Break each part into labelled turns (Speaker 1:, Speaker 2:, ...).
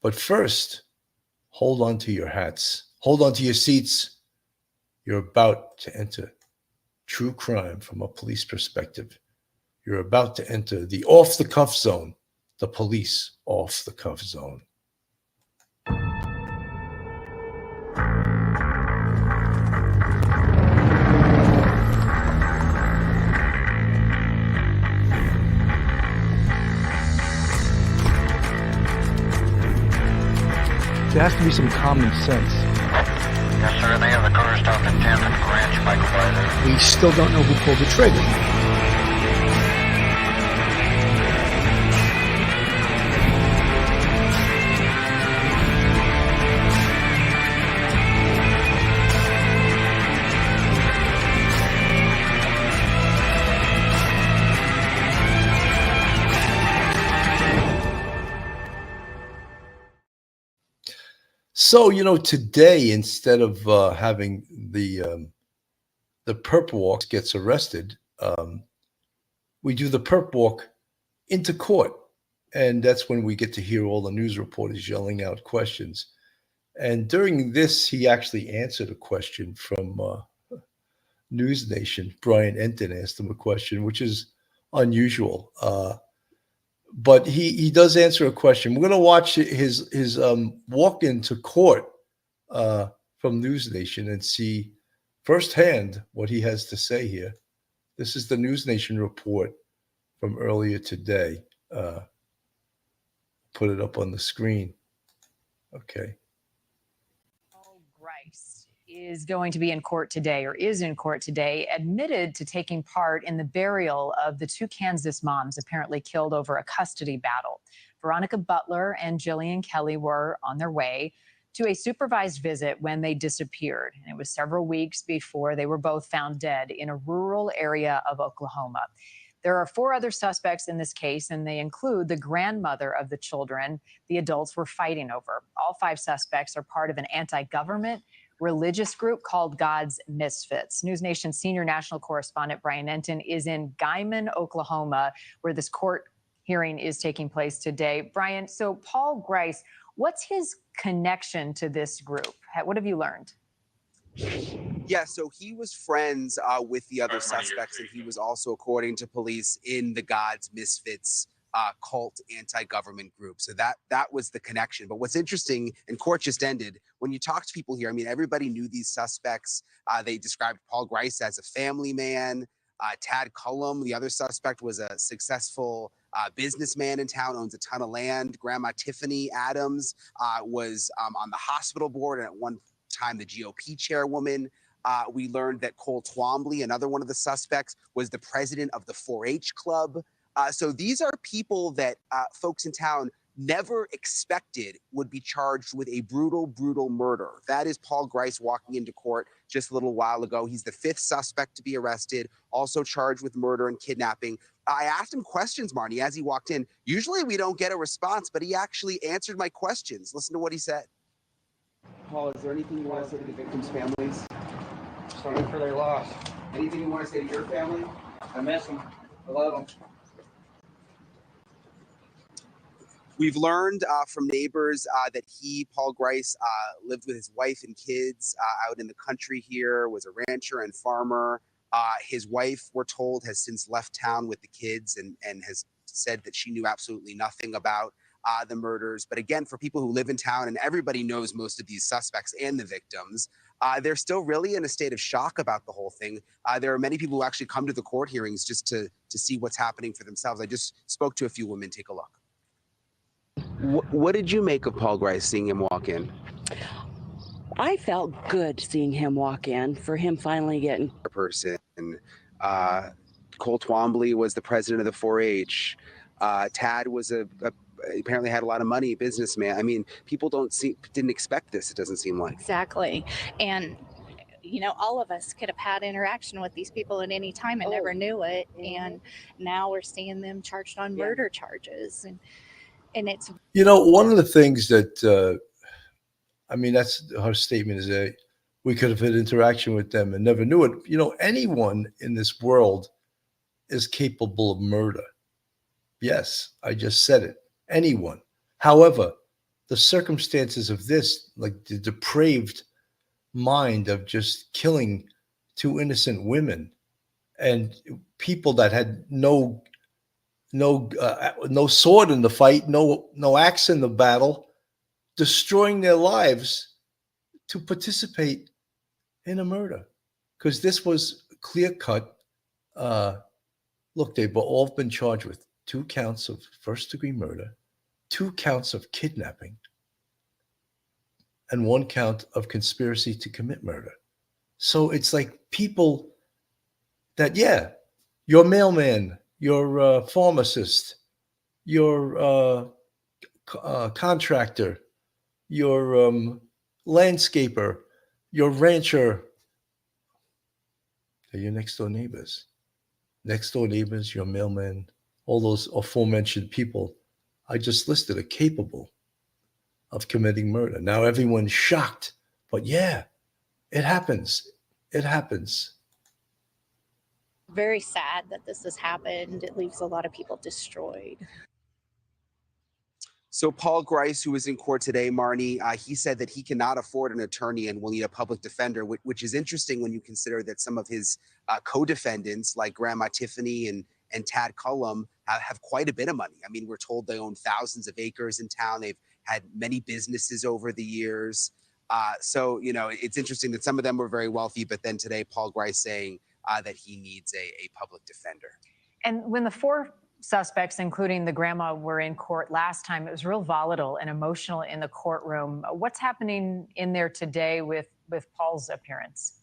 Speaker 1: But first, hold on to your hats. Hold on to your seats. You're about to enter true crime from a police perspective. You're about to enter the off-the-cuff zone, the police off-the-cuff zone.
Speaker 2: There has to be some common sense.
Speaker 3: Yes, sir. They have the car stopped at 10th and Ranch by Provider.
Speaker 2: We still don't know who pulled the trigger.
Speaker 1: So, today, instead of having the perp walk gets arrested, we do the perp walk into court. And that's when we get to hear all the news reporters yelling out questions. And during this, he actually answered a question from News Nation. Brian Enton asked him a question, which is unusual. But he does answer a question. We're going to watch his walk into court from News Nation and see firsthand what he has to say here. This is the News Nation report from earlier today. Put it up on the screen. Okay.
Speaker 4: Grice is going to be in court today, or is in court today, admitted to taking part in the burial of the two Kansas moms apparently killed over a custody battle. Veronica Butler and Jillian Kelly were on their way to a supervised visit when they disappeared. And it was several weeks before they were both found dead in a rural area of Oklahoma. There are 4 other suspects in this case, and they include the grandmother of the children the adults were fighting over. All 5 suspects are part of an anti-government religious group called God's Misfits. News Nation senior national correspondent Brian Enton is in Guymon, Oklahoma, where this court hearing is taking place today. Brian, so Paul Grice, what's his connection to this group? What have you learned?
Speaker 5: Yeah, so he was friends with the other suspects, and he was also, according to police, in the God's Misfits cult anti-government group. So that was the connection. But what's interesting, and court just ended, when you talk to people here, I mean, everybody knew these suspects. They described Paul Grice as a family man. Tad Cullum, the other suspect, was a successful businessman in town, owns a ton of land. Grandma Tiffany Adams was on the hospital board, and at one time the GOP chairwoman. We learned that Cole Twombly, another one of the suspects, was the president of the 4-H club. So these are people that folks in town never expected would be charged with a brutal, brutal murder. That is Paul Grice walking into court just a little while ago. He's the 5th suspect to be arrested, also charged with murder and kidnapping. I asked him questions, Marnie, as he walked in. Usually we don't get a response, but he actually answered my questions. Listen to what he said. Paul, is there anything you want to say to the victims' families?
Speaker 6: Sorry for their loss.
Speaker 5: Anything you want to say to your family?
Speaker 6: I miss them. I love them.
Speaker 5: We've learned from neighbors that Paul Grice, lived with his wife and kids out in the country here, was a rancher and farmer. His wife, we're told, has since left town with the kids and has said that she knew absolutely nothing about the murders. But again, for people who live in town, and everybody knows most of these suspects and the victims, they're still really in a state of shock about the whole thing. There are many people who actually come to the court hearings just to see what's happening for themselves. I just spoke to a few women. Take a look. What did you make of Paul Grice, seeing him walk in?
Speaker 7: I felt good seeing him walk in, for him finally getting
Speaker 5: a person. Cole Twombly was the president of the 4-H. Tad was apparently had a lot of money, businessman. I mean, people didn't expect this, it doesn't seem like.
Speaker 8: Exactly. And all of us could have had interaction with these people at any time and never knew it. And now we're seeing them charged on murder charges. And it's...
Speaker 1: one of the things that, that's her statement, is that we could have had interaction with them and never knew it. Anyone in this world is capable of murder. Yes, I just said it. Anyone. However, the circumstances of this, like the depraved mind of just killing two innocent women and people that had no sword in the fight, no axe in the battle, destroying their lives to participate in a murder, because this was clear cut. Look, they've all been charged with 2 counts of first degree murder, 2 counts of kidnapping, and 1 count of conspiracy to commit murder. So it's like people that, yeah, your mailman, your pharmacist, your contractor, your landscaper, your rancher, they're your next door neighbors. Next door neighbors, your mailman, all those aforementioned people I just listed are capable of committing murder. Now everyone's shocked, but yeah, it happens. It happens.
Speaker 8: Very sad that this has happened. It leaves a lot of people destroyed.
Speaker 5: So Paul Grice, who was in court today, Marnie, he said that he cannot afford an attorney and will need a public defender, which is interesting when you consider that some of his co-defendants, like Grandma Tiffany and Tad Cullum, have quite a bit of money. I mean, we're told they own thousands of acres in town. They've had many businesses over the years. So, you know, it's interesting that some of them were very wealthy, but then today Paul Grice saying that he needs a public defender.
Speaker 4: And when the 4 suspects, including the grandma, were in court last time, it was real volatile and emotional in the courtroom. What's happening in there today with Paul's appearance?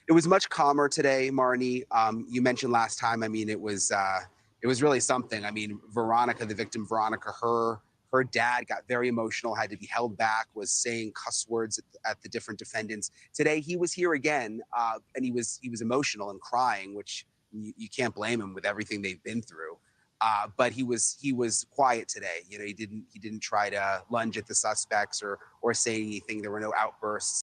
Speaker 5: It was much calmer today, Marnie. You mentioned last time, I mean, it was really something. I mean, Veronica, the victim, Veronica, her dad got very emotional, had to be held back, was saying cuss words at the different defendants. Today, he was here again, and he was emotional and crying, which you can't blame him with everything they've been through. But he was quiet today. You know, he didn't try to lunge at the suspects or say anything. There were no outbursts.